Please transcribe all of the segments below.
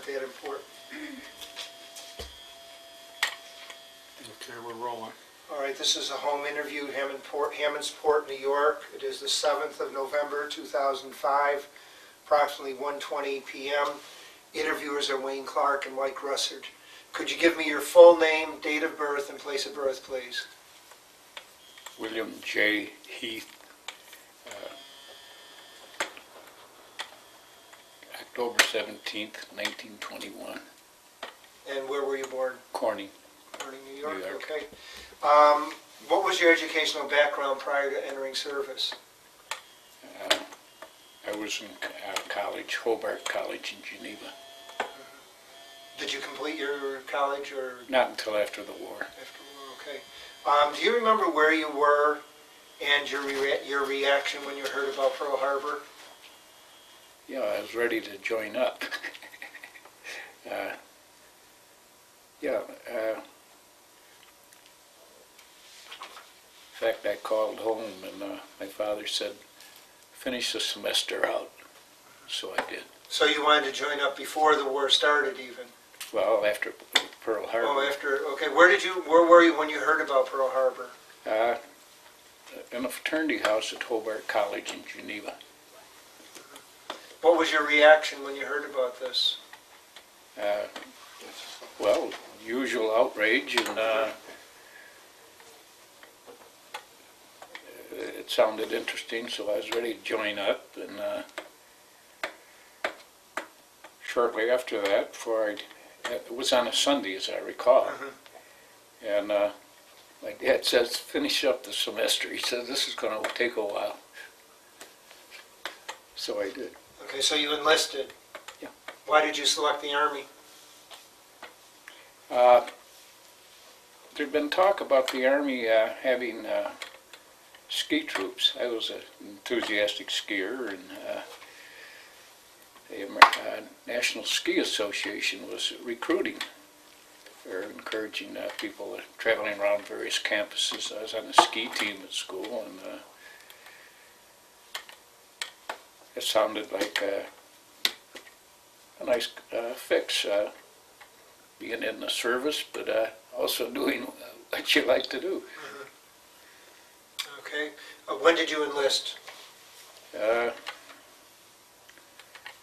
not that important. Okay, we're rolling. All right, this is a home interview, Hammondsport, New York. It is the 7th of November, 2005, approximately 1:20 p.m. Interviewers are Wayne Clark and Mike Russert. Could you give me your full name, date of birth, and place of birth, please? William J. Heath, October 17th, 1921, And where were you born? Corning. Born in New York, New York. okay. What was your educational background prior to entering service? I was in college, Hobart College in Geneva. Did you complete your college or Not until after the war. after the war? Okay. Do you remember where you were and your reaction when you heard about Pearl Harbor? Yeah, I was ready to join up. In fact, I called home and my father said, finish the semester out. So I did. So you wanted to join up before the war started even? Well, after Pearl Harbor. Oh, after, okay. Where were you when you heard about Pearl Harbor? In a fraternity house at Hobart College in Geneva. What was your reaction when you heard about this? Well, usual outrage, and it sounded interesting, so I was ready to join up. And shortly after that, it was on a Sunday, as I recall, and my dad says, finish up the semester. He said, this is going to take a while. So I did. Okay, so you enlisted. Yeah. Why did you select the Army? There'd been talk about the Army having ski troops. I was an enthusiastic skier, and the National Ski Association was recruiting or encouraging people traveling around various campuses. I was on the ski team at school, and it sounded like a nice fix, being in the service, but also doing what you like to do. Okay. When did you enlist?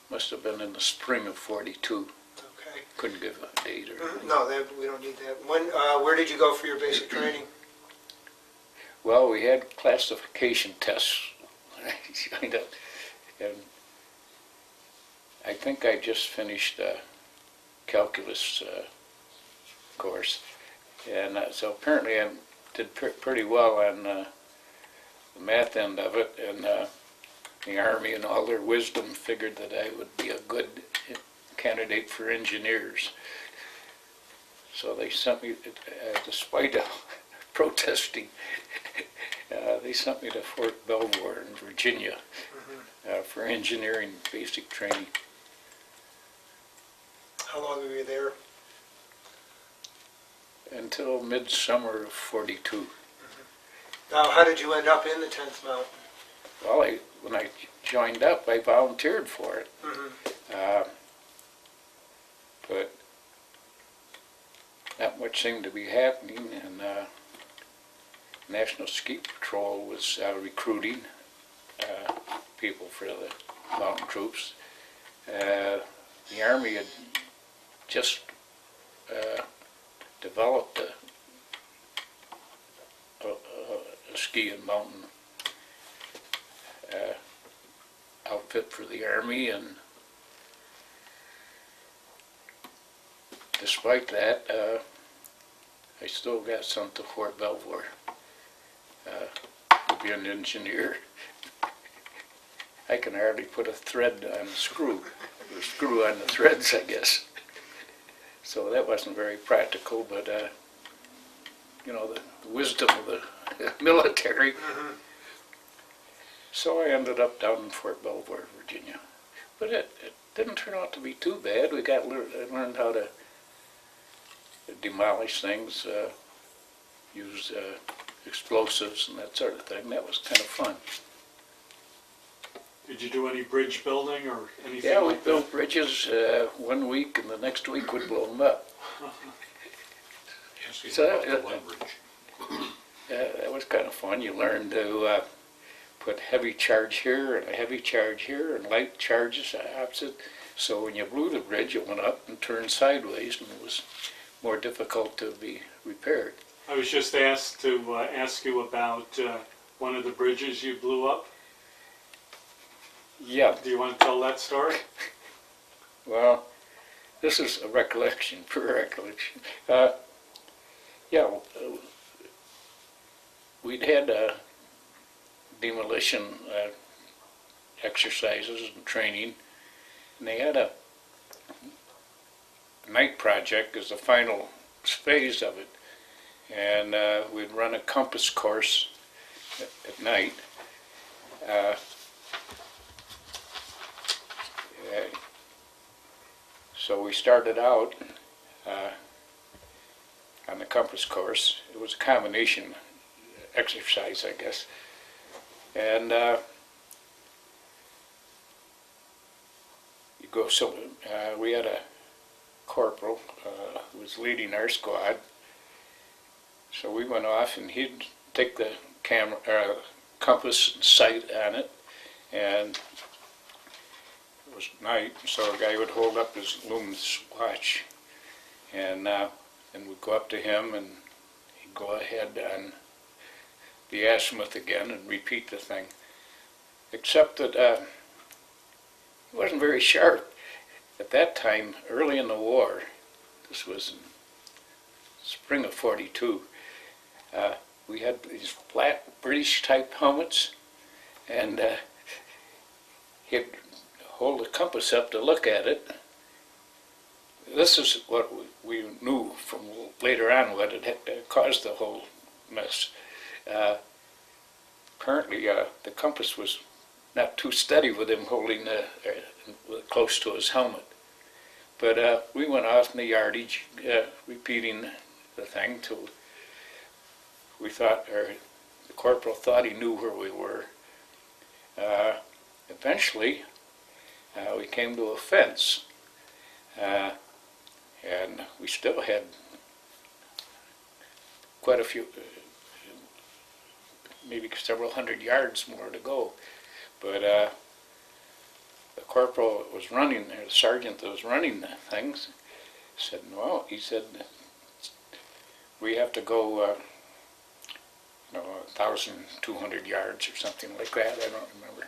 Must have been in the spring of '42. Okay. Couldn't give a date or anything. No, we don't need that. Where did you go for your basic training? Well, we had classification tests when I signed up, and I think I just finished a calculus course, and so apparently I did pretty well on the math end of it, and the Army and all their wisdom figured that I would be a good candidate for engineers. So they sent me, despite protesting, they sent me to Fort Belvoir in Virginia for engineering basic training. How long were you there? Until midsummer of '42. Now, how did you end up in the 10th Mountain? Well, when I joined up, I volunteered for it. But not much seemed to be happening, and National Ski Patrol was recruiting people for the mountain troops. The Army had just developed a ski and mountain outfit for the Army, and despite that, I still got sent to Fort Belvoir to be an engineer. I can hardly put a thread on a screw, or screw on the threads, I guess. So that wasn't very practical, but you know, the wisdom of the military. So I ended up down in Fort Belvoir, Virginia. But it didn't turn out to be too bad. I learned how to demolish things, use explosives and that sort of thing. That was kind of fun. Did you do any bridge building or anything Yeah, we like that? built bridges 1 week, and the next week we'd blow them up. Yes, So, about the leverage. That was kind of fun. You learn to put heavy charge here and a heavy charge here and light charges opposite. So when you blew the bridge, it went up and turned sideways, and it was more difficult to be repaired. I was just asked to ask you about one of the bridges you blew up. Yeah, Do you want to tell that story? well, this is a recollection, pure recollection. We'd had demolition exercises and training, and they had a night project as the final phase of it. And we'd run a compass course at night. So we started out on the compass course. It was a combination exercise, I guess. And we had a corporal who was leading our squad. So we went off, and he'd take the compass and sight on it, and it was night, so a guy would hold up his luminous watch, and we'd go up to him, and he'd go ahead on the azimuth again and repeat the thing, except that he wasn't very sharp. At that time, early in the war, this was in spring of '42, we had these flat British type helmets, and he'd hold the compass up to look at it. This is what we knew from later on what had caused the whole mess. Apparently the compass was not too steady with him holding close to his helmet. But we went off in the yardage repeating the thing till we thought, or the corporal thought he knew where we were. Eventually, we came to a fence, and we still had quite a few, maybe several hundred yards more to go. But the corporal that was running there, the sergeant that was running the things, said, well, he said, we have to go 1,200 yards or something like that, I don't remember.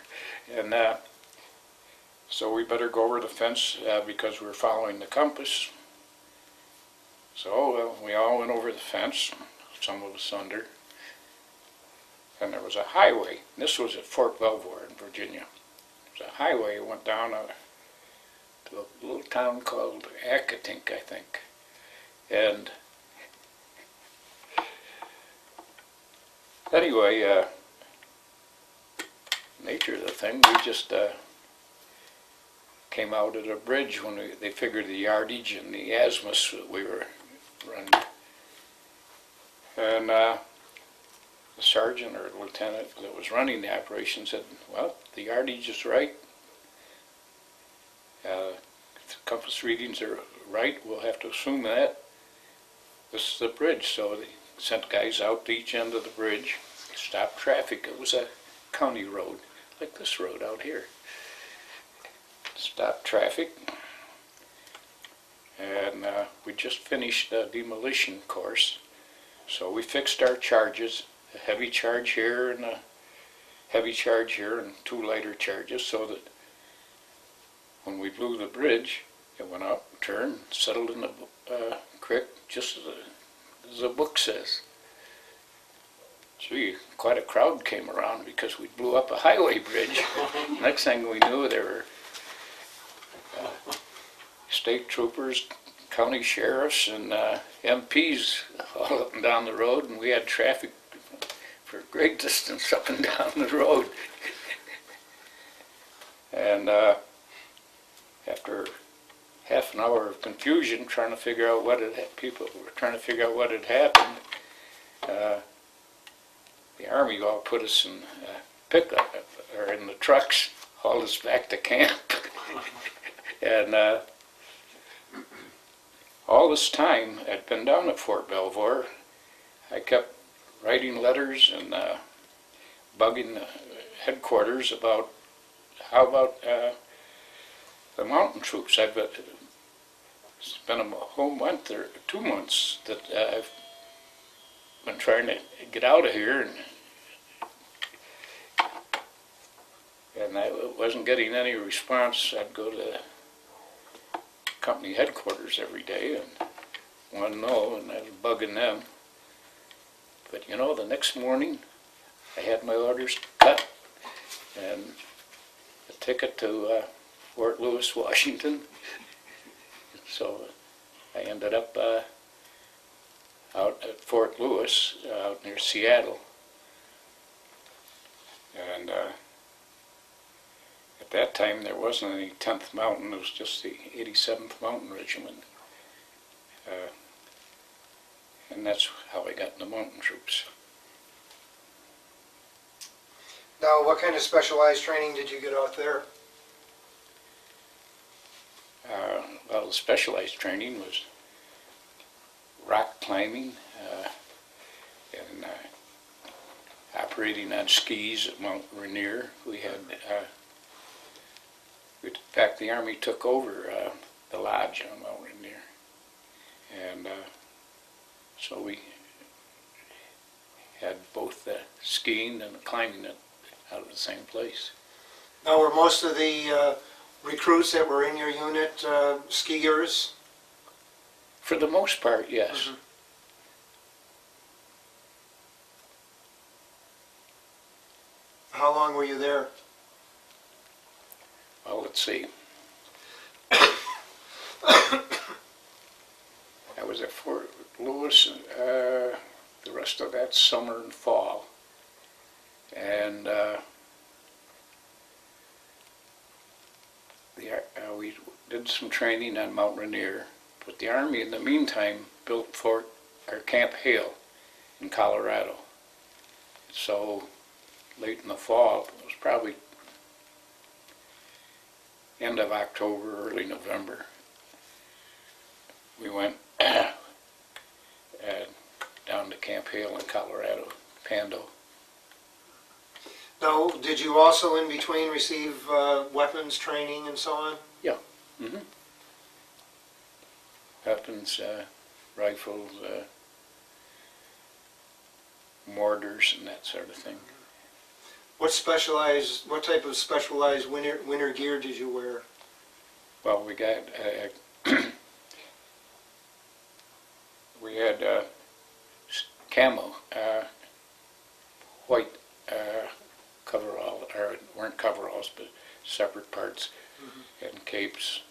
And so we better go over the fence because we're following the compass. So we all went over the fence, some of us under, and there was a highway. This was at Fort Belvoir in Virginia. There was a highway that went down to a little town called Accotink, I think. And anyway, nature of the thing, we just came out at a bridge when they figured the yardage and the azimuths that we were running. And the sergeant or lieutenant that was running the operation said, well, the yardage is right. If the compass readings are right, we'll have to assume that. This is the bridge. So they sent guys out to each end of the bridge, stopped traffic. It was a county road, like this road out here. Stopped traffic. And we just finished a demolition course. So we fixed our charges, a heavy charge here and a heavy charge here and 2 lighter charges, so that when we blew the bridge, it went out, turned, settled in the creek, just as the book says. Gee, quite a crowd came around because we blew up a highway bridge. Next thing we knew, there were state troopers, county sheriffs, and MPs all up and down the road, and we had traffic for a great distance up and down the road. And after half an hour of confusion, trying to figure out people were trying to figure out what had happened, the Army all put us in pickup, or in the trucks, hauled us back to camp. And all this time I'd been down at Fort Belvoir, I kept writing letters and bugging the headquarters about how about the mountain troops. I've spent a whole month or 2 months that I've been trying to get out of here, and I wasn't getting any response. I'd go to the company headquarters every day and want to know, and I was bugging them. But you know, the next morning I had my orders cut and a ticket to Fort Lewis, Washington. So I ended up out at Fort Lewis, out near Seattle. And at that time there wasn't any 10th Mountain, it was just the 87th Mountain Regiment. And that's how I got in the mountain troops. Now, what kind of specialized training did you get out there? Well, the specialized training was rock climbing and operating on skis at Mount Rainier. We had, in fact, the Army took over the lodge on Mount Rainier, and so we had both the skiing and the climbing out of the same place. Now, were most of the recruits that were in your unit skiers? For the most part, yes. Mhm. How long were you there? Well, let's see. I was at Fort Lewis the rest of that summer and fall, and we did some training on Mount Rainier. But the Army, in the meantime, built Camp Hale in Colorado. So late in the fall, it was probably end of October, early November, we went down to Camp Hale in Colorado, Pando. Now, did you also in between receive weapons training and so on? Yeah. Mm-hmm. Weapons, rifles, mortars, and that sort of thing. What type of specialized winter gear did you wear? Well, we got we had camo, white coverall, or weren't coveralls, but separate parts, and capes.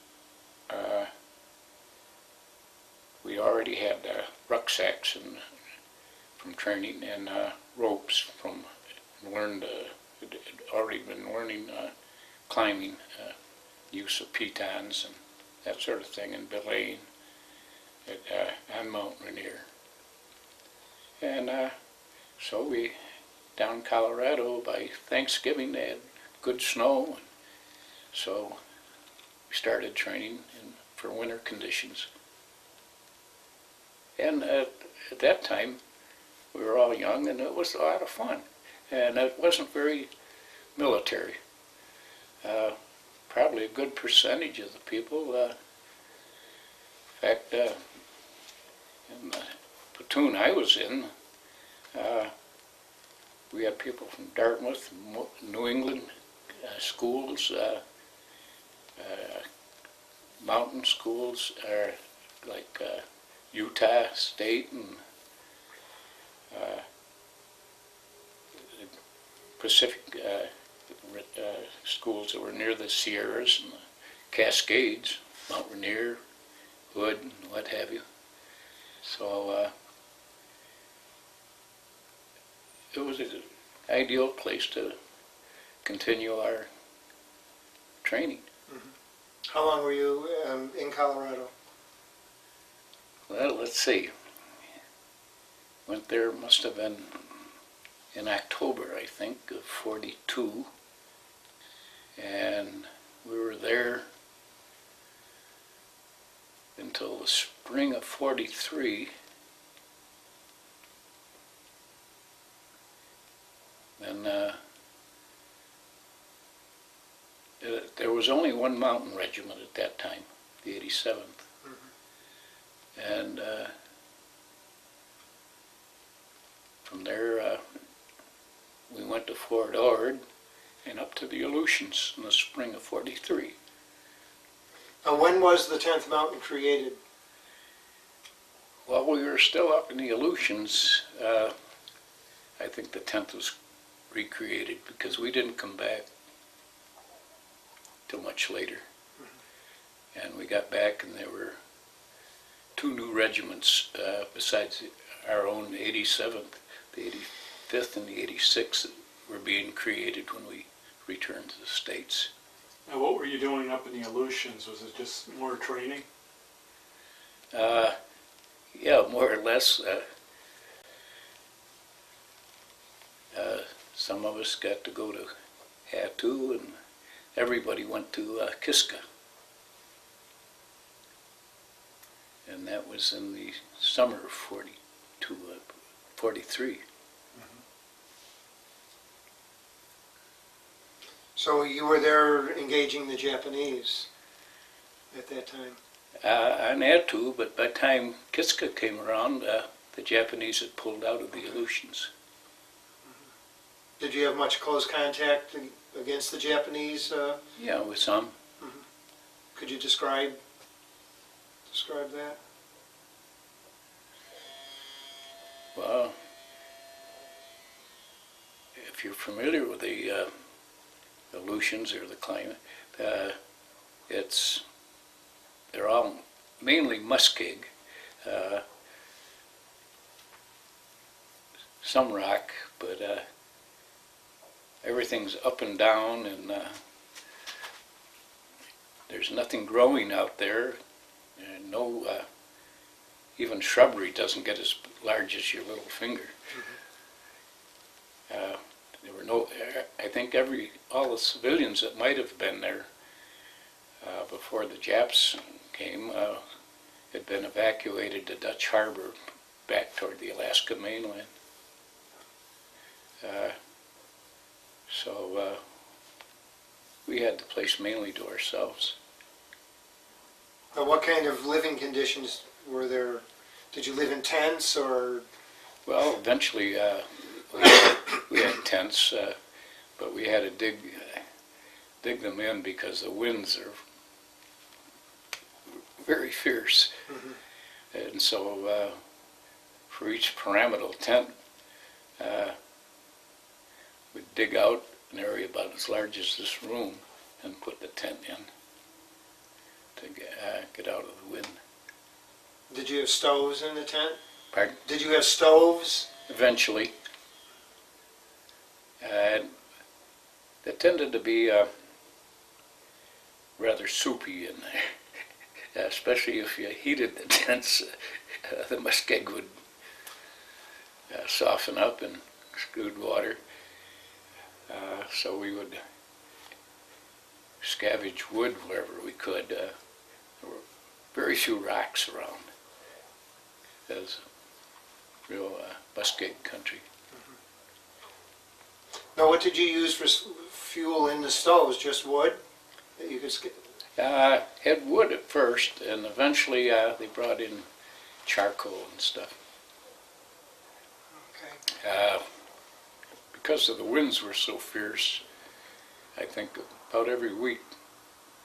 We already had rucksacks from training, and ropes from had already been learning climbing, use of pitons and that sort of thing, and belaying on Mount Rainier. And so we, down in Colorado, by Thanksgiving they had good snow, and so we started training for winter conditions. And at that time we were all young, and it was a lot of fun. And it wasn't very military. Probably a good percentage of the people. In fact, in the platoon I was in, we had people from Dartmouth, New England schools, mountain schools, like Utah State and Pacific schools that were near the Sierras and the Cascades, Mount Rainier, Hood, and what have you. So it was an ideal place to continue our training. How long were you in Colorado? Well, let's see. Went there, must have been in October, I think, of '42. And we were there until the spring of '43. And there was only one mountain regiment at that time, the 87th. And from there, we went to Fort Ord and up to the Aleutians in the spring of '43. Now, when was the 10th Mountain created? While we were still up in the Aleutians, I think the 10th was recreated because we didn't come back till much later. And we got back and there were two new regiments besides our own 87th, the 85th and the 86th that were being created when we returned to the States. Now, what were you doing up in the Aleutians? Was it just more training? Yeah, more or less. Some of us got to go to Hatu, and everybody went to Kiska. And that was in the summer of '43. So you were there engaging the Japanese at that time? I had to, but by the time Kiska came around, the Japanese had pulled out of the Aleutians. Did you have much close contact against the Japanese? Yeah, with some. Could you describe that? Well, if you're familiar with the Aleutians or the climate, they're all mainly muskeg, some rock, but everything's up and down, and there's nothing growing out there, and no, even shrubbery doesn't get as large as your little finger. There were no, I think all the civilians that might have been there before the Japs came had been evacuated to Dutch Harbor back toward the Alaska mainland. So we had the place mainly to ourselves. Now, what kind of living conditions were there? Did you live in tents or? Well, eventually we had tents, but we had to dig them in because the winds are very fierce. And so for each pyramidal tent, we'd dig out an area about as large as this room and put the tent in to get out of the wind. Did you have stoves in the tent? Pardon? Did you have stoves? Eventually. They tended to be rather soupy in there, especially if you heated the tents. The muskeg would soften up in screwed water. So we would scavenge wood wherever we could. There were very few rocks around. It was real muskeg country. Now, what did you use for fuel in the stoves? Just wood that you could Had wood at first, and eventually they brought in charcoal and stuff. Okay. Because the winds were so fierce, I think about every week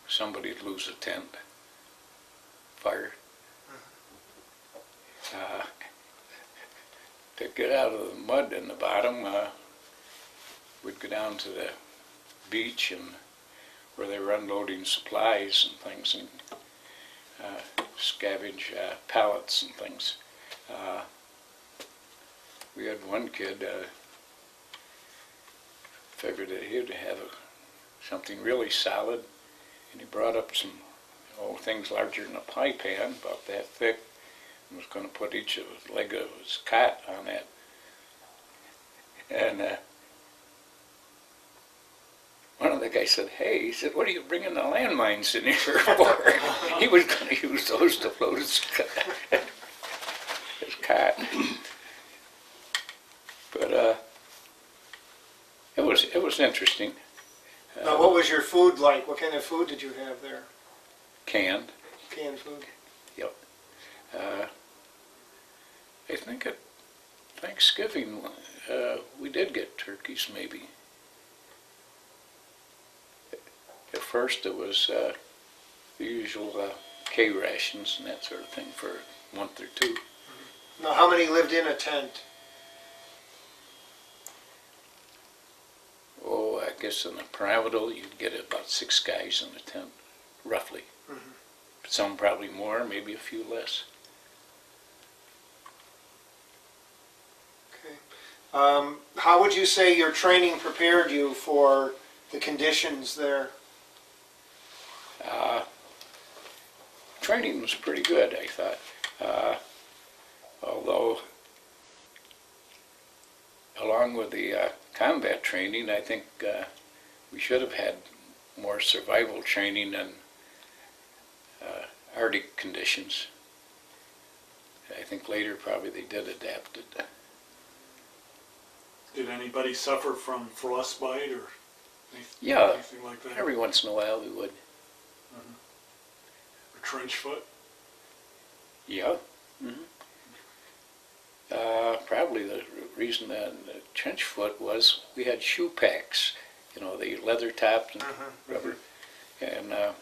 somebody'd lose a tent, fire. To get out of the mud in the bottom, we'd go down to the beach and where they were unloading supplies and things, and scavenge pallets and things. We had one kid figured that he'd have something really solid, and he brought up some things larger than a pie pan, about that thick, and was going to put each of his leg of his cot on that. And one of the guys said, "Hey," he said, "what are you bringing the landmines in here for?" He was going to use those to float his cot. But it was interesting. Now, what was your food like? What kind of food did you have there? Canned. Canned food? Yep. I think at Thanksgiving we did get turkeys, maybe. At first it was the usual K rations and that sort of thing for a month or two. Now, how many lived in a tent? Oh, I guess in the pyramidal you'd get about 6 guys in a tent, roughly. Mhm. Some probably more, maybe a few less. Okay. How would you say your training prepared you for the conditions there? Training was pretty good, I thought. Although, along with the combat training, I think we should have had more survival training in Arctic conditions. I think later probably they did adapt it. Did anybody suffer from frostbite or Yeah, anything like that? every once in a while we would. Or trench foot? Yeah. Probably the reason that trench foot was we had shoe packs, you know, the leather topped and rubber, and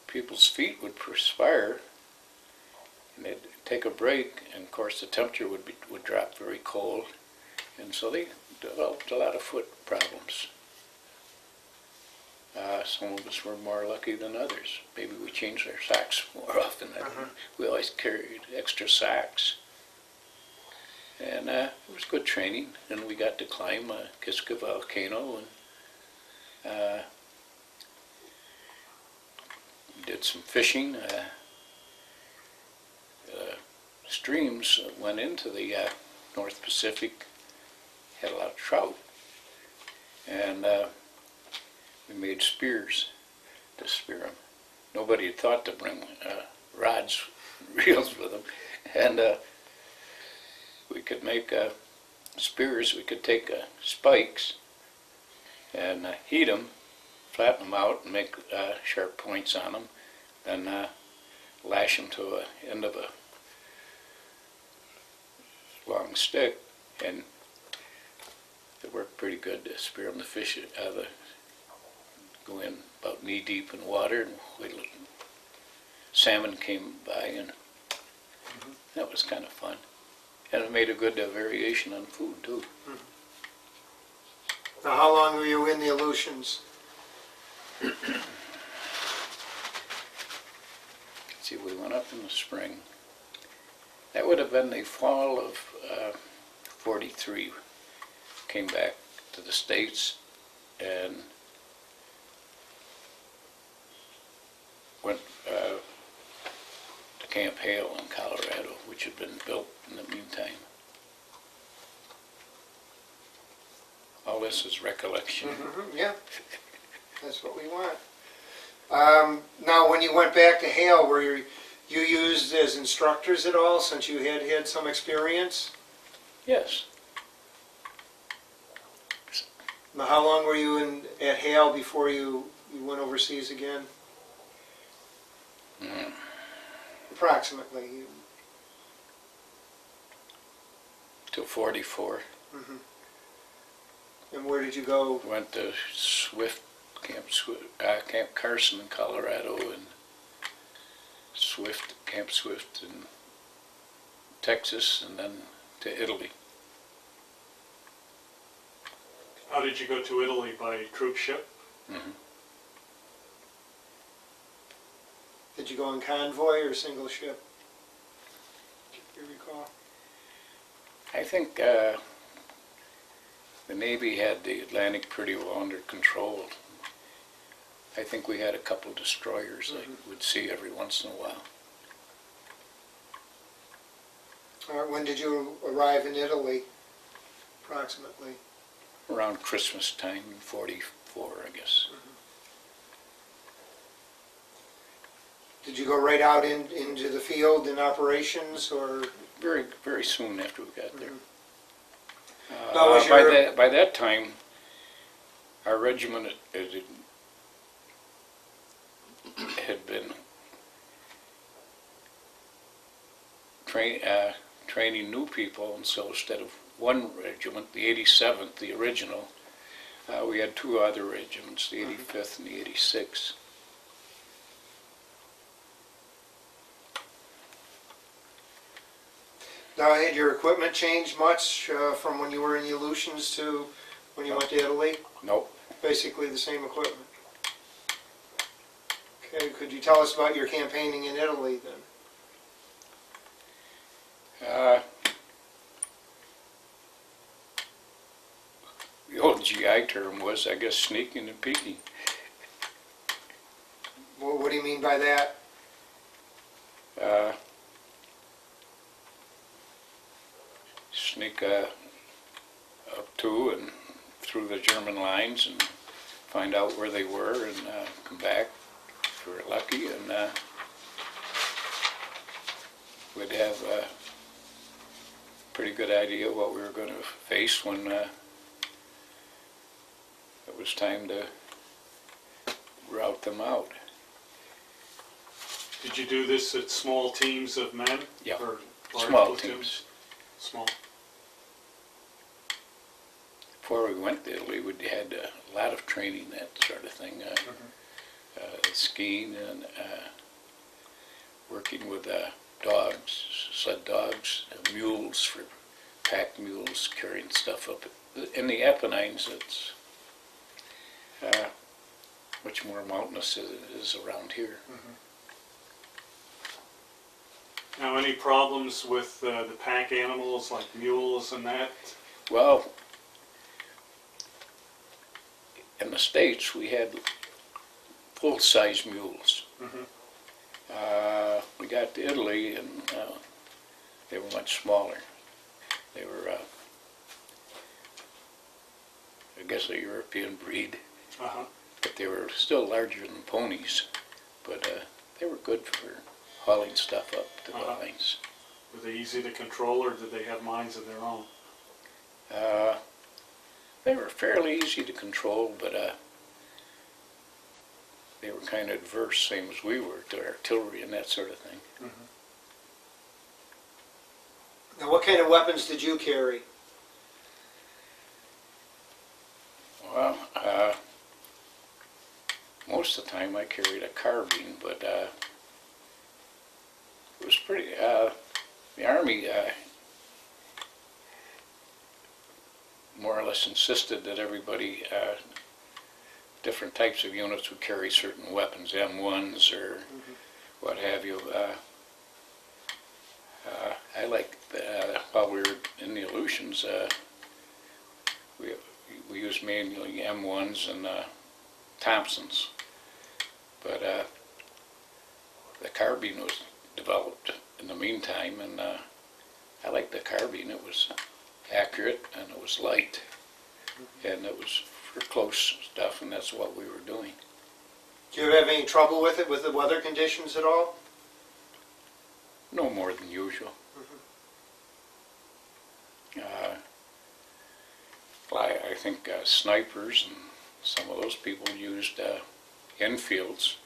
people's feet would perspire, and they'd take a break, and of course the temperature would drop very cold, and so they developed a lot of foot problems. Some of us were more lucky than others. Maybe we changed our socks more often. We always carried extra socks. And it was good training. And we got to climb Kiska volcano and did some fishing. Streams went into the North Pacific, had a lot of trout. And we made spears to spear them. Nobody had thought to bring rods, reels with them. And we could make spears. We could take spikes and heat them, flatten them out, and make sharp points on them. Then lash them to the end of a long stick, and it worked pretty good to spear them. The fish go in about knee deep in water, and salmon came by, and that was kind of fun. And it made a good variation on food too. Now, how long were you in the Aleutians? See, we went up in the spring. That would have been the fall of 43. Came back to the States and went to Camp Hale in Colorado, which had been built in the meantime. All this is recollection. Yeah, that's what we want. Now, when you went back to Hale, were you used as instructors at all, since you had some experience? Yes. Now, how long were you at Hale before you went overseas again? Approximately. Till 44. And where did you go? Went to Camp Carson in Colorado, and Camp Swift in Texas, and then to Italy. How did you go to Italy? By troop ship? Did you go in convoy or single ship? Do you recall? I think the Navy had the Atlantic pretty well under control. I think we had a couple destroyers that we'd see every once in a while. When did you arrive in Italy, approximately? around Christmas time in '44, I guess. Did you go right out into the field in operations, or? Very, very soon after we got there. Now, was your- By that time, our regiment had been training new people, and so instead of one regiment, the 87th, the original, we had two other regiments, the 85th and the 86th. Now, had your equipment changed much from when you were in the Aleutians to when you went to Italy? Nope. Basically the same equipment. Okay, could you tell us about your campaigning in Italy then? The old GI term was, I guess, sneaking and peeking. What do you mean by that? Sneak up to and through the German lines and find out where they were, and come back if we were lucky, and we'd have a pretty good idea what we were going to face when it was time to rout them out. Did you do this at small teams of men? Yeah, Or large small platoons? teams. Small. Before we went to Italy, we had a lot of training, that sort of thing. Skiing and working with dogs, sled dogs, mules, for pack mules, carrying stuff up. In the Apennines, it's much more mountainous than it is around here. Now, any problems with the pack animals like mules and that? Well, in the States, we had full-size mules. We got to Italy, and they were much smaller. They were, I guess, a European breed, but they were still larger than ponies. But they were good for hauling stuff up to the lines. Were they easy to control, or did they have minds of their own? They were fairly easy to control, but they were kind of adverse, same as we were, to artillery and that sort of thing. Now, what kind of weapons did you carry? Well, most of the time I carried a carbine, but it was pretty, the Army more or less insisted that everybody, different types of units would carry certain weapons, M1s or what have you. I liked, while we were in the Aleutians, we used mainly M1s and Thompsons, but the carbine was developed in the meantime, and I liked the carbine. It was accurate and it was light, and it was for close stuff, and that's what we were doing. Do you have any trouble with it, with the weather conditions at all? No more than usual. I think snipers and some of those people used infields.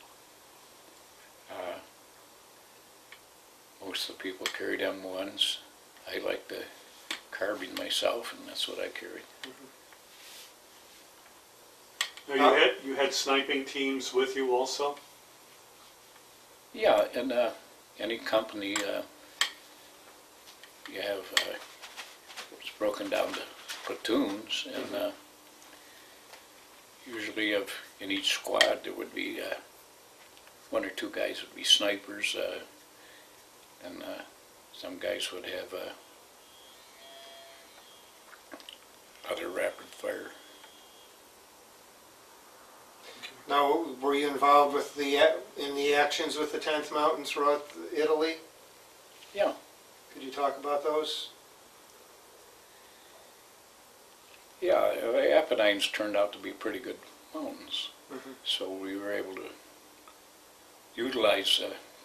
Most of the people carried M1s. I liked the carbine myself, and that's what I carried. Now, you had sniping teams with you also? Yeah, in any company, you have, it's broken down to platoons, and usually in each squad there would be one or two guys would be snipers, and some guys would have other rapid fire. Now, were you involved with in the actions with the 10th Mountain throughout Italy? Yeah. Could you talk about those? Yeah, the Apennines turned out to be pretty good mountains, Mhm. so we were able to utilize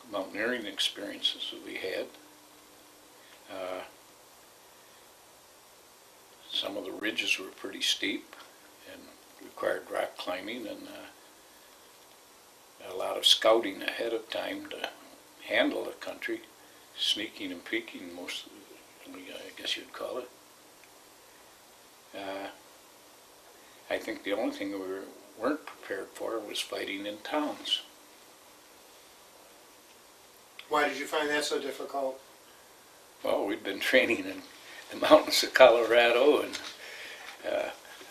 mountaineering experiences that we had. Some of the ridges were pretty steep and required rock climbing and a lot of scouting ahead of time to handle the country, sneaking and peeking mostly, I guess you'd call it. I think the only thing we weren't prepared for was fighting in towns. Why did you find that so difficult? Well, we'd been training in the mountains of Colorado and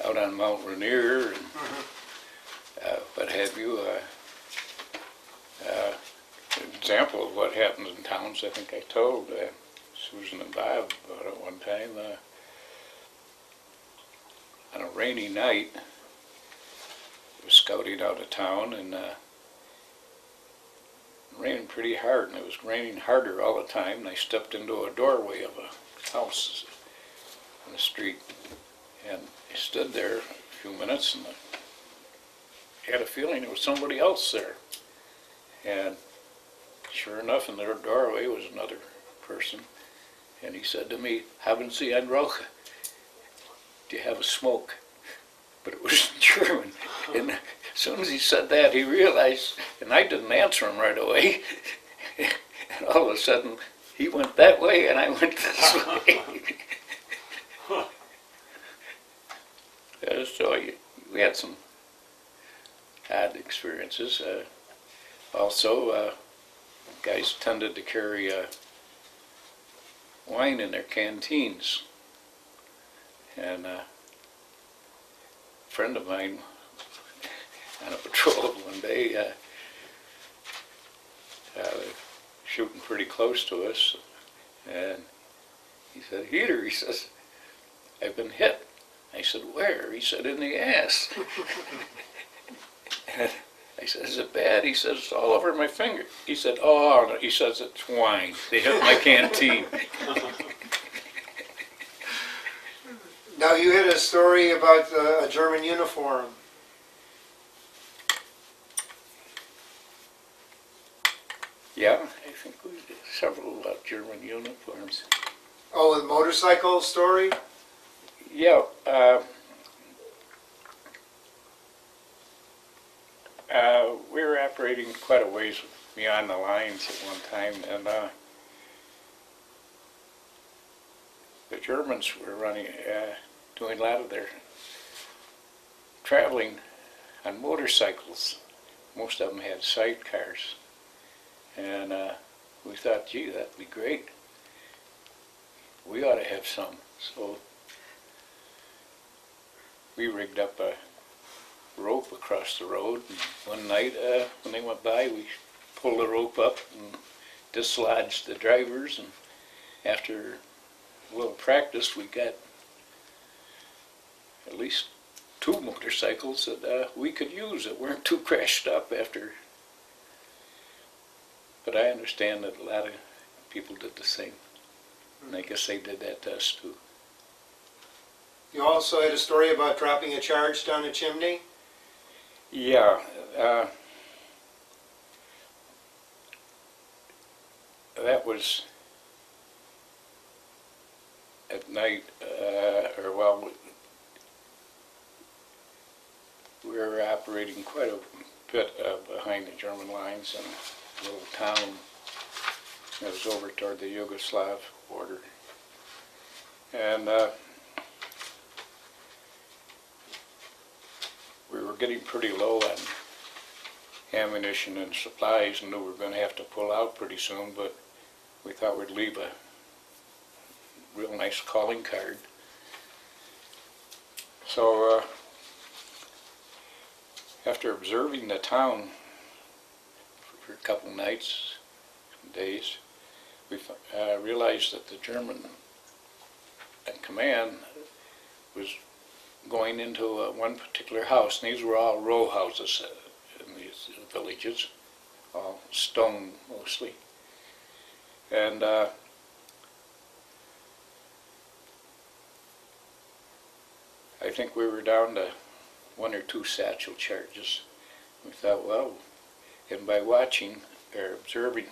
out on Mount Rainier and what have you. An example of what happens in towns, I think I told Susan and Bob about it one time. On a rainy night, I was scouting out of town and it rained pretty hard, and it was raining harder all the time, and I stepped into a doorway of a house on the street, and I stood there a few minutes, and I had a feeling there was somebody else there, and sure enough, in their doorway was another person, and he said to me, "Haben Sie ein Rauch? Do you have a smoke?" But it was in German, and as soon as he said that, he realized, and I didn't answer him right away, and all of a sudden, he went that way, and I went this way. So we had some odd experiences. Also, guys tended to carry wine in their canteens, and a friend of mine on a patrol one day, shooting pretty close to us, and he said, "Heater," he says, "I've been hit." I said, "Where?" He said, "In the ass." And I said, "Is it bad?" He says, "It's all over my finger." He said, "Oh," no. He says, "It's wine. They hit my canteen." Now, you had a story about a German uniform. Yeah, I think we did several German uniforms. Oh, the motorcycle story? Yeah, we were operating quite a ways beyond the lines at one time, and the Germans were doing a lot of their traveling on motorcycles. Most of them had sidecars, and we thought, gee, that'd be great. We ought to have some. So we rigged up a rope across the road, and one night when they went by, we pulled the rope up and dislodged the drivers, and after a little practice, we got at least 2 motorcycles that we could use that weren't too crashed up after. But I understand that a lot of people did the same, and I guess they did that to us too. You also had a story about dropping a charge down a chimney? Yeah, that was at night, we were operating quite a bit behind the German lines in a little town that was over toward the Yugoslav border. And we were getting pretty low on ammunition and supplies, and knew we were going to have to pull out pretty soon, but we thought we'd leave a real nice calling card. So after observing the town for a couple nights, days, we realized that the German command was going into one particular house, and these were all row houses in these villages, all stone mostly. And I I think we were down to 1 or 2 satchel charges. We thought, well, and by watching or observing,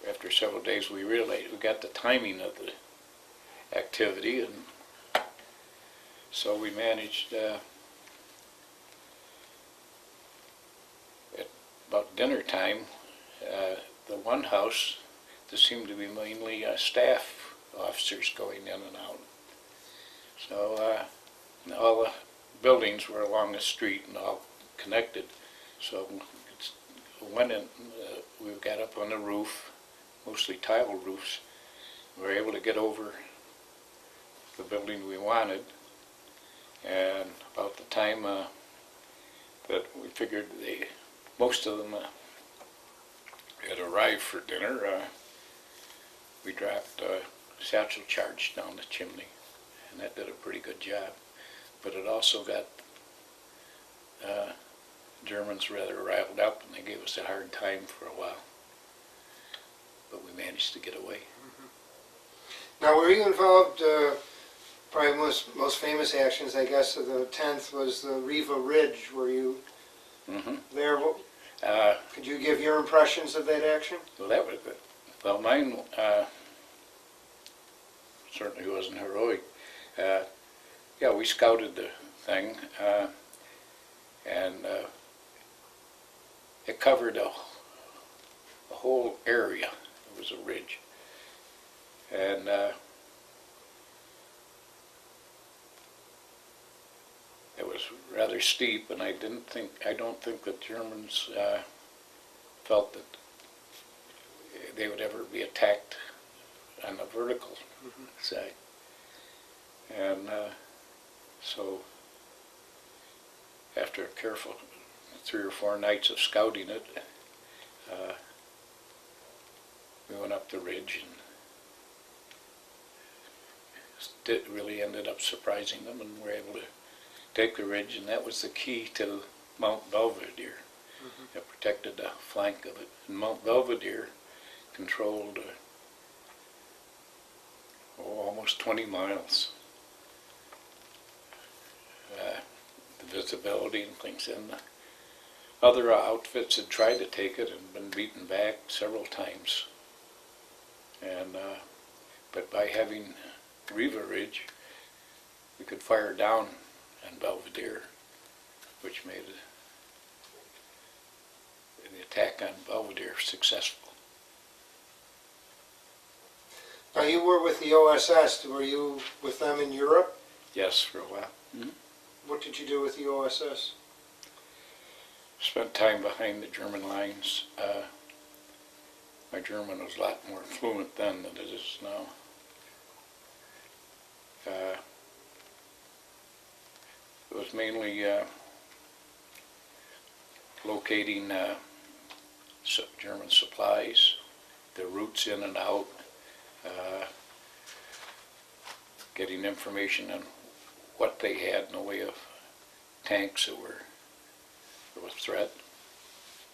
after several days, we realized we got the timing of the activity, and so we managed at about dinner time, the one house, there seemed to be mainly staff officers going in and out. So all the buildings were along the street and all connected. So went in, we got up on the roof, mostly tile roofs. We were able to get over the building we wanted, and about the time that we figured most of them had arrived for dinner, we dropped satchel charge down the chimney, and that did a pretty good job. But it also got Germans rather riled up, and they gave us a hard time for a while. But we managed to get away. Now, were you involved, probably most famous actions, I guess, of the 10th was the Riva Ridge. Were you there? Could you give your impressions of that action? Well, that was good. Well, mine certainly wasn't heroic. Yeah, we scouted the thing, and it covered a whole area. It was a ridge, and it was rather steep, and I don't think the Germans felt that they would ever be attacked on the vertical side. And so after a careful 3 or 4 nights of scouting it, we went up the ridge, and it really ended up surprising them, and were able to take the ridge, and that was the key to Mount Belvedere. It protected the flank of it. And Mount Belvedere controlled almost 20 miles. The visibility and things. And other outfits had tried to take it and been beaten back several times. And but by having Riva Ridge, we could fire down on Belvedere, which made the attack on Belvedere successful. Now, you were with the OSS. Were you with them in Europe? Yes, for a while. What did you do with the OSS? Spent time behind the German lines. My German was a lot more fluent then than it is now. It was mainly locating German supplies, the routes in and out, getting information on what they had in the way of tanks that were a threat,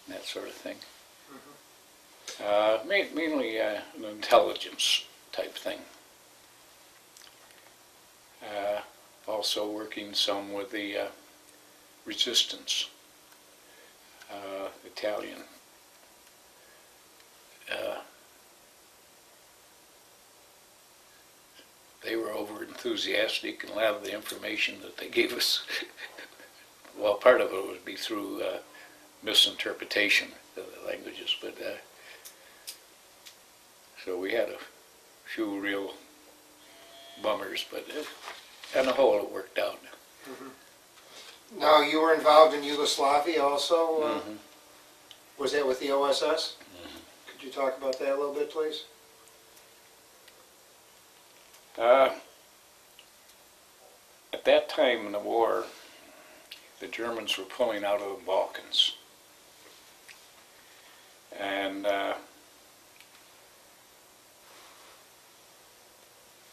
and that sort of thing. Mainly an intelligence type thing. Also working some with the resistance, Italian. They were over enthusiastic, and a lot of the information that they gave us, well, part of it would be through misinterpretation of the languages, but so we had a few real bummers, but on the whole it worked out. Now, you were involved in Yugoslavia also. Was that with the OSS? Could you talk about that a little bit, please? At that time in the war, the Germans were pulling out of the Balkans, and the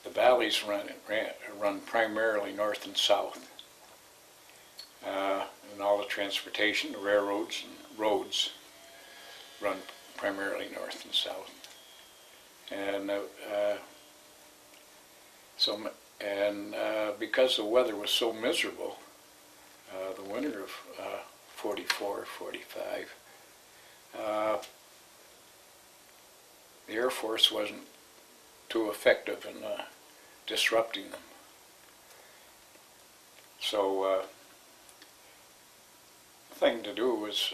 valleys run primarily north and south, and all the transportation, the railroads and roads run primarily north and south. And so And because the weather was so miserable, the winter of 44, 45, the Air Force wasn't too effective in disrupting them. So the thing to do was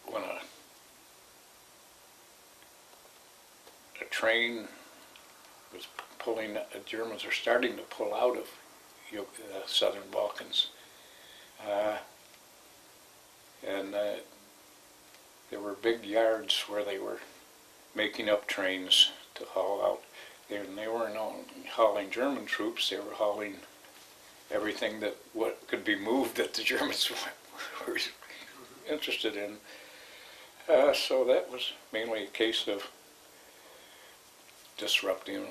when a train was pulling, the Germans are starting to pull out of the southern Balkans. And there were big yards where they were making up trains to haul out. They weren't hauling German troops, they were hauling everything that what could be moved that the Germans were interested in. So that was mainly a case of disrupting,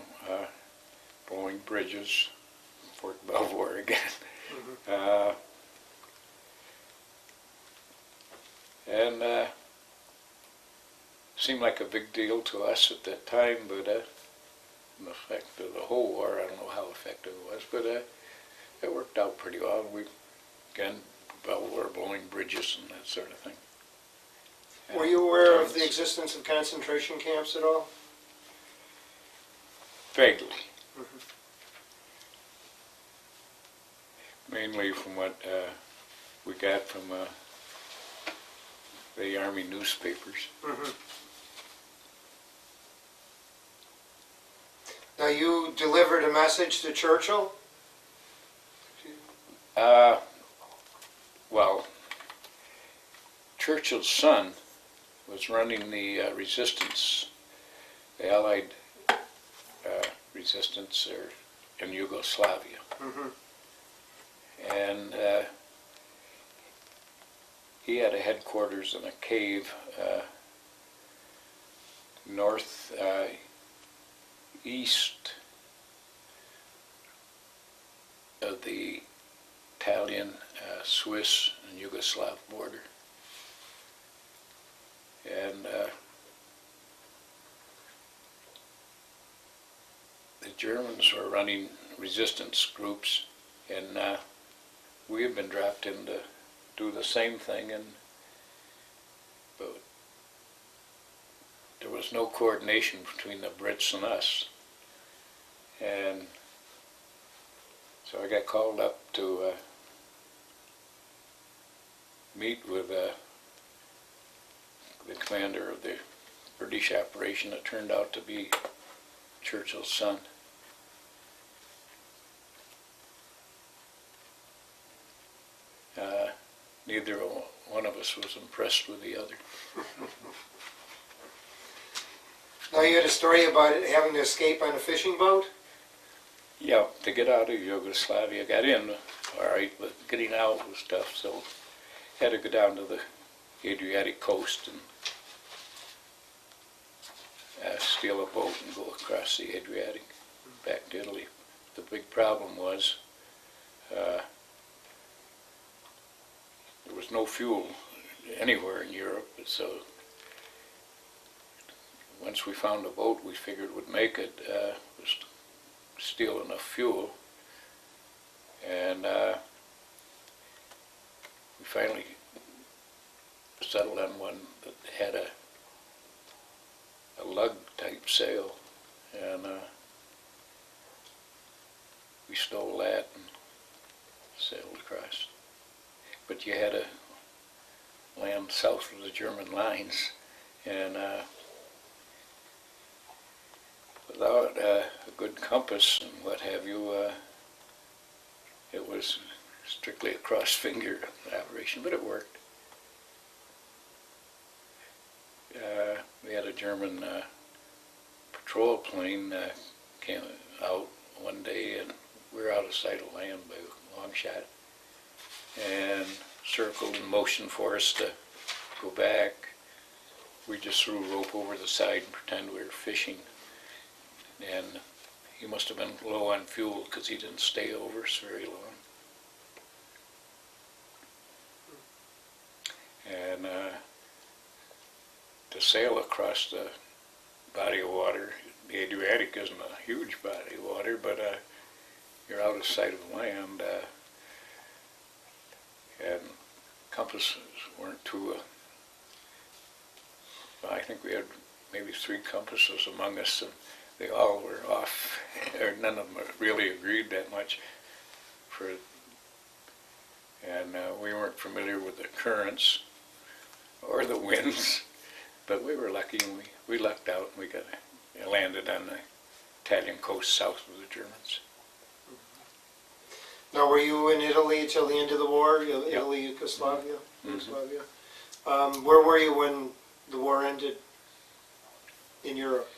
blowing bridges, Fort Belvoir again. And seemed like a big deal to us at that time, but in effect of the whole war, I don't know how effective it was, but it worked out pretty well. We, again, Belvoir blowing bridges and that sort of thing. Were you aware of the existence of concentration camps at all? Vaguely. Mainly from what we got from the Army newspapers. Now, you delivered a message to Churchill? Well, Churchill's son was running the resistance, the Allied resistance in Yugoslavia. And he had a headquarters in a cave east of the Italian, Swiss, and Yugoslav border. And the Germans were running resistance groups, and we had been dropped in to do the same thing, but there was no coordination between the Brits and us. And so I got called up to meet with the commander of the British operation that turned out to be Churchill's son. Neither one of us was impressed with the other. Now, you had a story about it having to escape on a fishing boat? Yeah, to get out of Yugoslavia. Got in all right, but getting out was tough, so had to go down to the Adriatic coast and steal a boat and go across the Adriatic back to Italy. The big problem was there was no fuel anywhere in Europe, so once we found a boat we figured would make it, was to steal enough fuel, and we finally settled on one that had a lug type sail, and we stole that and sailed across. But you had to land south of the German lines, and without a good compass and what have you, it was strictly a cross-finger operation, but it worked. We had a German patrol plane came out one day, and we were out of sight of land by a long shot, and circled and motioned for us to go back. We just threw a rope over the side and pretended we were fishing, and he must have been low on fuel because he didn't stay over us very long. And to sail across the body of water, it'd Adriatic isn't a huge body of water, but you're out of sight of land, and compasses weren't too. I think we had maybe 3 compasses among us, and they all were off, or none of them really agreed that much. And we weren't familiar with the currents or the winds, but we were lucky, and we lucked out, and we landed on the Italian coast south of the Germans. Now, were you in Italy until the end of the war? Italy, Yugoslavia? Mm-hmm. Yugoslavia. Where were you when the war ended in Europe?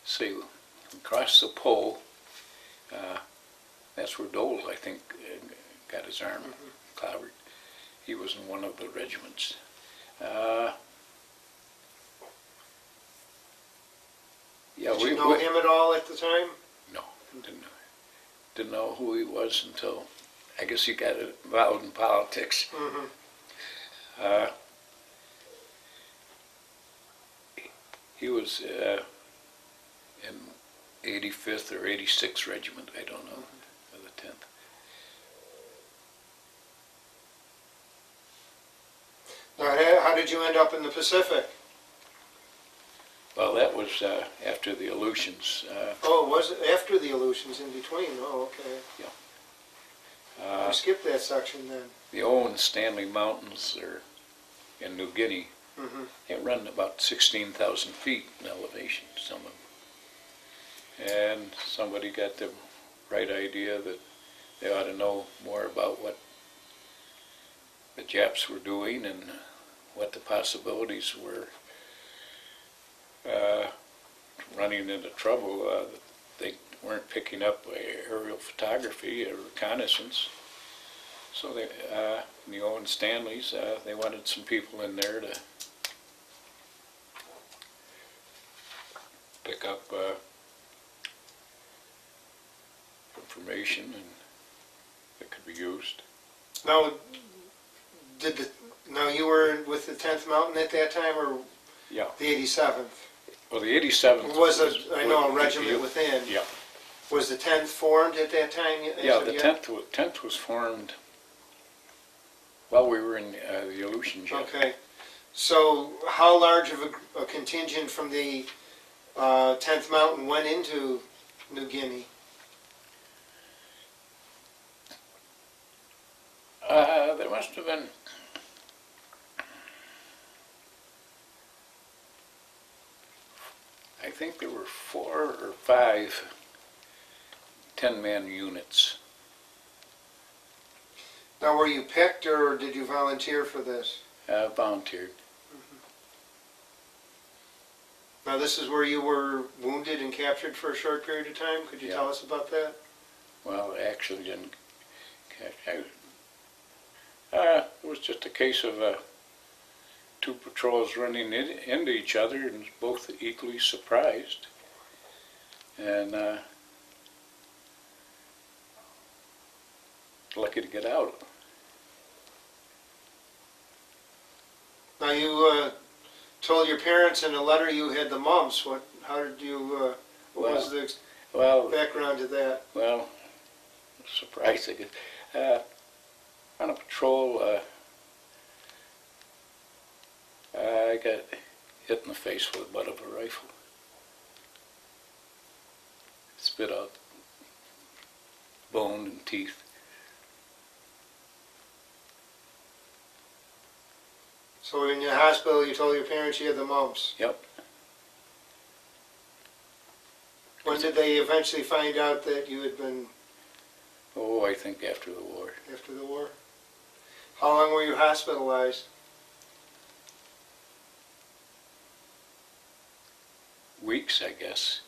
See, across the pole, that's where Dole, I think, got his arm clobbered. He was in one of the regiments. Yeah, Did you know him at all at the time? No, didn't know who he was until, I guess he got involved in politics. Mm-hmm. He was in 85th or 86th Regiment, I don't know, of the 10th. Now, how did you end up in the Pacific? Well, that was after the Aleutians. Oh, was it after the Aleutians, in between? Oh, okay. I skipped that section then. The Owen Stanley Mountains are in New Guinea. Mm-hmm. They run about 16,000 feet in elevation, some of them. And somebody got the right idea that they ought to know more about what the Japs were doing and what the possibilities were. Running into trouble, they weren't picking up aerial photography or reconnaissance. So they, in the Owen Stanleys, they wanted some people in there to pick up information and that could be used. Now, now you were with the 10th Mountain at that time, or Yeah. the 87th? Well, the 87th Was I know, a regiment within. Yeah. Was the 10th formed at that time? Yeah, the 10th was formed while we were in the Aleutian jet. Okay. So how large of a contingent from the 10th Mountain went into New Guinea? There must have been, I think there were 4 or 5 10-man units. Now, were you picked, or did you volunteer for this? Volunteered. Now, this is where you were wounded and captured for a short period of time. Could you Yeah. tell us about that? Well, actually didn't catch. It was just a case of 2 patrols running into each other and both equally surprised. And lucky to get out. Now, you told your parents in a letter you had the mumps. How did you, what was the Well, background to that? well, surprised, I guess. On a patrol, I got hit in the face with the butt of a rifle. Spit out bone and teeth. So in the hospital, you told your parents you had the mumps. Yep. When did they eventually find out that you had been Oh, I think after the war. after the war? How long were you hospitalized? Weeks, I guess.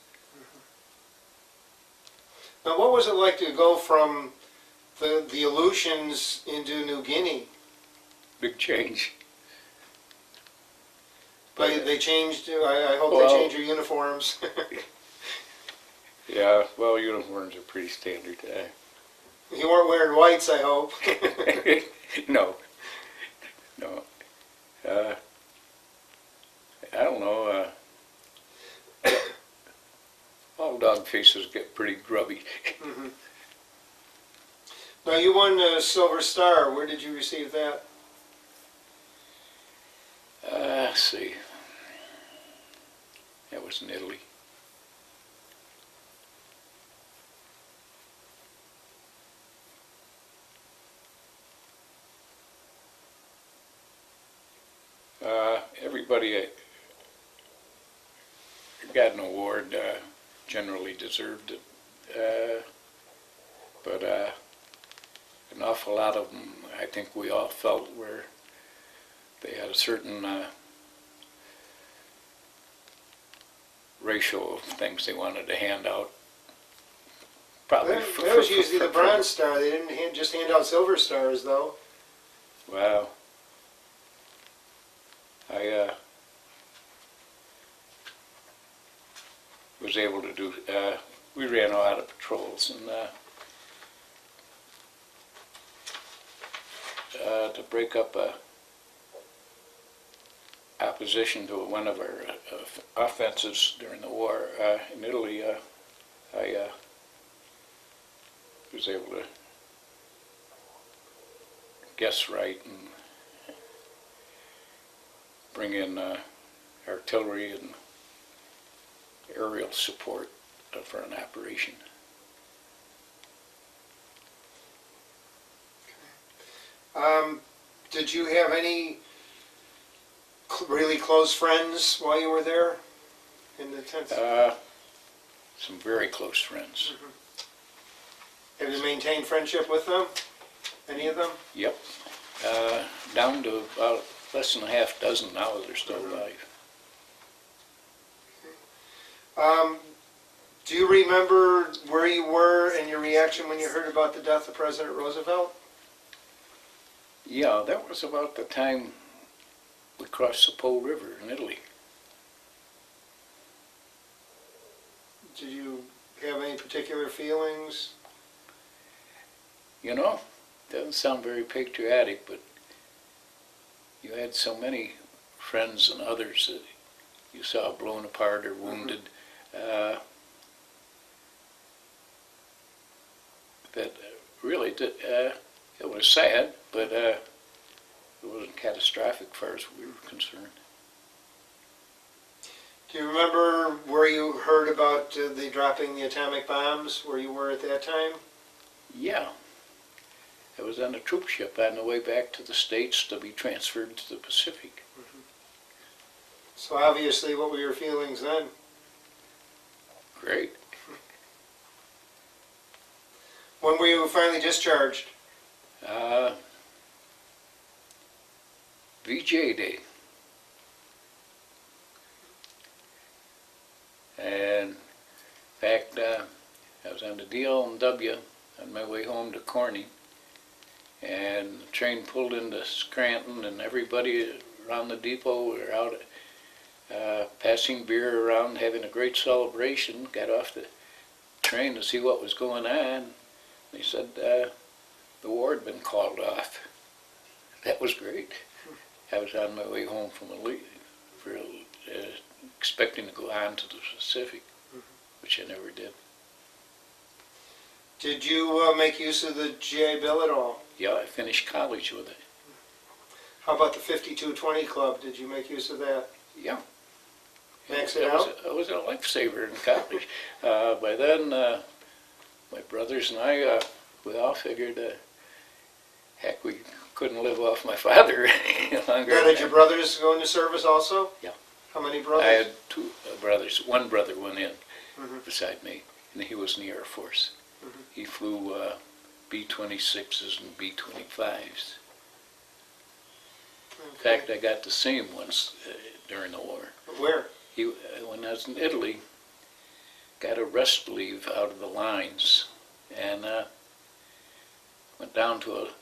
Now, what was it like to go from the Aleutians into New Guinea? Big change. They changed, I hope Well- they changed your uniforms. Yeah, well, uniforms are pretty standard. You weren't wearing whites, I hope. No. No. I don't know. bulldog faces get pretty grubby. Mhm. Now, you won a Silver Star. Where did you receive that? Let's see. That was in Italy. Everybody got an award, generally deserved it. But an awful lot of them, I think we all felt were, they had a certain ratio of things they wanted to hand out. Probably That was usually the Bronze Star. They didn't just hand out Silver Stars, though. Well, I was able to do, we ran a lot of patrols, and to break up opposition to one of our offenses during the war in Italy, I was able to guess right and bring in artillery and aerial support for an operation. Did you have any really close friends while you were there in the 10th? Some very close friends. Have you maintained friendship with them? Any of them? Yep. Down to about less than a half dozen now that are still alive. Do you remember where you were and your reaction when you heard about the death of President Roosevelt? Yeah, that was about the time we crossed the Po River in Italy. Did you have any particular feelings? You know, doesn't sound very patriotic, but you had so many friends and others that you saw blown apart or wounded. That really did, it was sad, but it wasn't catastrophic as far as we were concerned. Do you remember where you heard about the dropping the atomic bombs, where you were at that time? Yeah. I was on a troop ship on the way back to the States to be transferred to the Pacific. So obviously, what were your feelings then? Great. When were you finally discharged? VJ Day. And in fact, I was on the DL&W on my way home to Corning, and the train pulled into Scranton, and everybody around the depot were out passing beer around, having a great celebration. Got off the train to see what was going on. They said the war had been called off. That was great. I was on my way home from expecting to go on to the Pacific, which I never did. Did you make use of the GI Bill at all? Yeah, I finished college with it. How about the 5220 Club? Did you make use of that? Yeah. Max it out? It was a lifesaver in college. By then, my brothers and I, we all figured, heck, we couldn't live off my father any longer. Now, did your brothers go into service also? Yeah. How many brothers? I had two brothers. One brother went in Mhm. beside me, and he was in the Air Force. He flew B-26s and B-25s. In fact, I got to see him once during the war. Where? He, when I was in Italy, got a rest leave out of the lines, and went down to a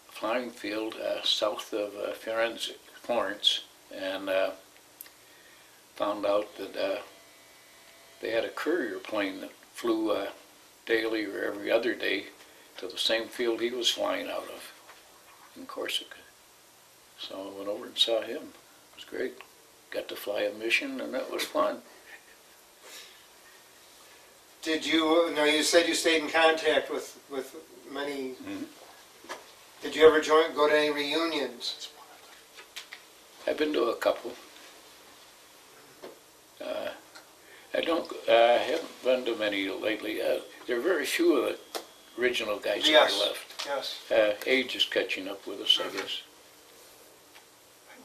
flying field south of Florence, and found out that they had a courier plane that flew daily or every other day to the same field he was flying out of in Corsica. So I went over and saw him. It was great. Got to fly a mission, and that was fun. Did you, no, you said you stayed in contact with many, Mhm. did you ever go to any reunions? I've been to a couple. I haven't been to many lately. There are very few of the original guys that Yes. are left. Yes. Age is catching up with us, I guess.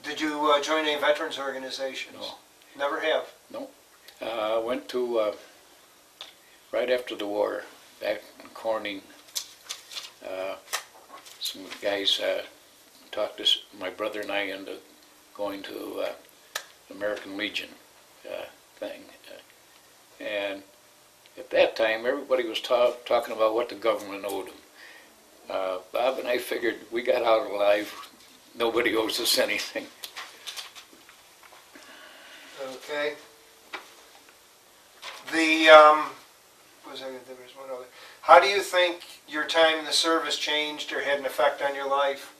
Did you join any veterans organizations? No. Never have? Went to, right after the war, back in Corning, some guys talked my brother and I into going to American Legion thing. And at that time, everybody was talking about what the government owed them. Bob and I figured we got out alive, nobody owes us anything. Okay. There was one other. How do you think your time in the service changed or had an effect on your life?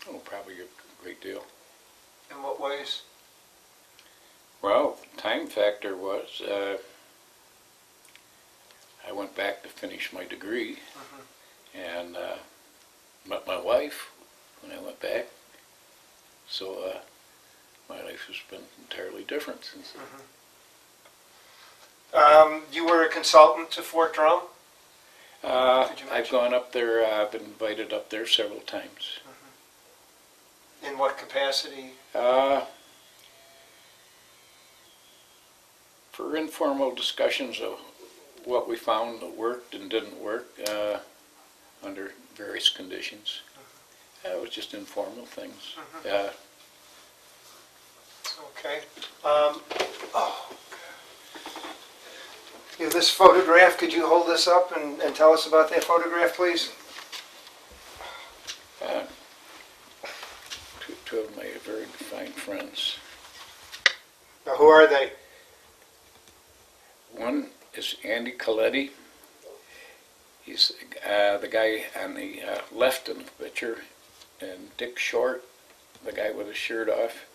Oh, probably a great deal. In what ways? Well, time factor was, I went back to finish my degree, and met my wife when I went back. So my life has been entirely different since then. You were a consultant to Fort Drum? Did you I've mention? gone up there, I've been invited up there several times. In what capacity? For informal discussions of what we found that worked and didn't work under various conditions. It was just informal things. Okay. This photograph, could you hold this up and tell us about that photograph, please? Two of my very fine friends. Now, who are they? One is Andy Cloetti. He's the guy on the left in the picture, and Dick Short, the guy with his shirt off.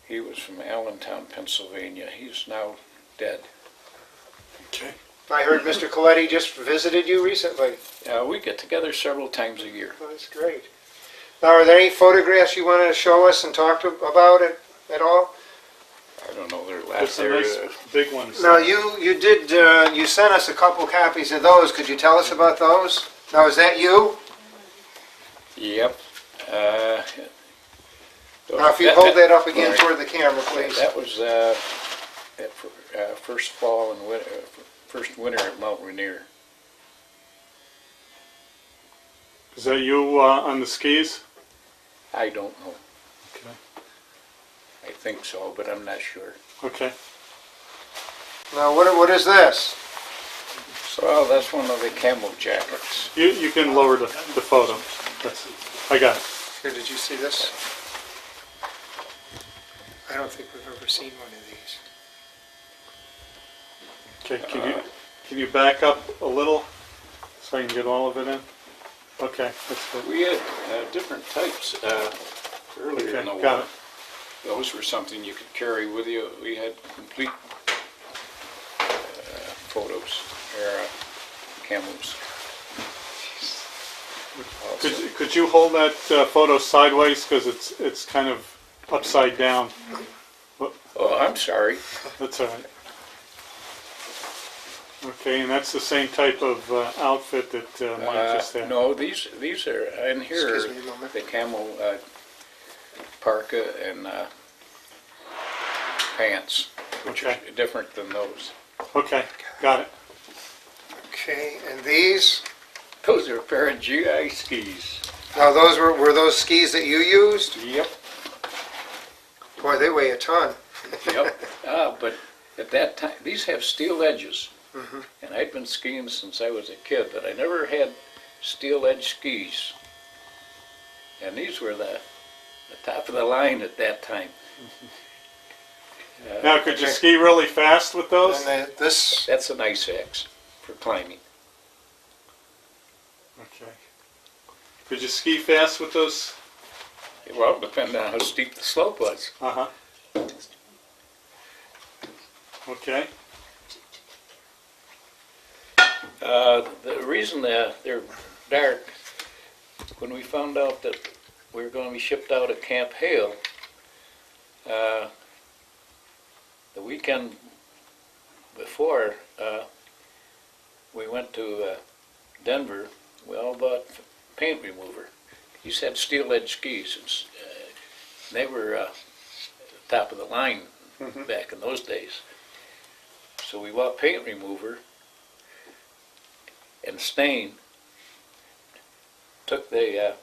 He was from Allentown, Pennsylvania. He's now dead. Okay. I heard Mr. Cloetti just visited you recently. We get together several times a year. Oh, that's great. Now, are there any photographs you want to show us and talk about it at all? I don't know, they're There's last some there. nice big ones. Now, you sent us a couple copies of those. Could you tell us about those? Now, is that you? Yep. Now, if you hold that up again toward the camera, please. That was first fall and first winter at Mount Rainier. Is that you on the skis? I don't know. Okay. I think so, but I'm not sure. Okay. Now, what is this? So that's one of the camel jackets. You can lower the photo. I got it. Here, did you see this? I don't think we've ever seen one of these. Okay. Can you back up a little so I can get all of it in? Okay, that's good. We had different types earlier in the Okay, war. got it. Those were something you could carry with you. We had complete photos, camels. Also. Could you hold that photo sideways because it's kind of upside down? Oh, I'm sorry. That's all right. Okay, and that's the same type of outfit that Mike just had. No, these are in here. Excuse me a moment. The camel parka and pants, which Okay. are different than those. Okay, got it. Okay, and these? Those are a pair of GI skis. Now, those were those skis that you used? Yep. Boy, they weigh a ton. Yep. But at that time, these have steel edges. Mhm. And I'd been skiing since I was a kid, but I never had steel edge skis. And these were the top of the line at that time. Now, could you ski really fast with those? And this, That's an ice axe for climbing. Okay. Could you ski fast with those? Well, depending on how steep the slope was. Uh-huh. Okay. The reason they're dark, when we found out that we were going to be shipped out of Camp Hale, the weekend before, we went to Denver. We all bought paint remover. These had steel edge skis, and they were top of the line back in those days. So we bought paint remover and stain, took the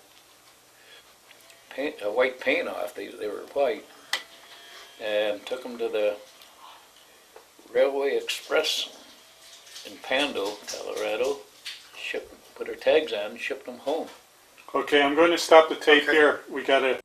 white paint off, they were white, and took them to the Railway Express in Pando, Colorado, put our tags on, and shipped them home. Okay, I'm going to stop the tape Okay. here. We got a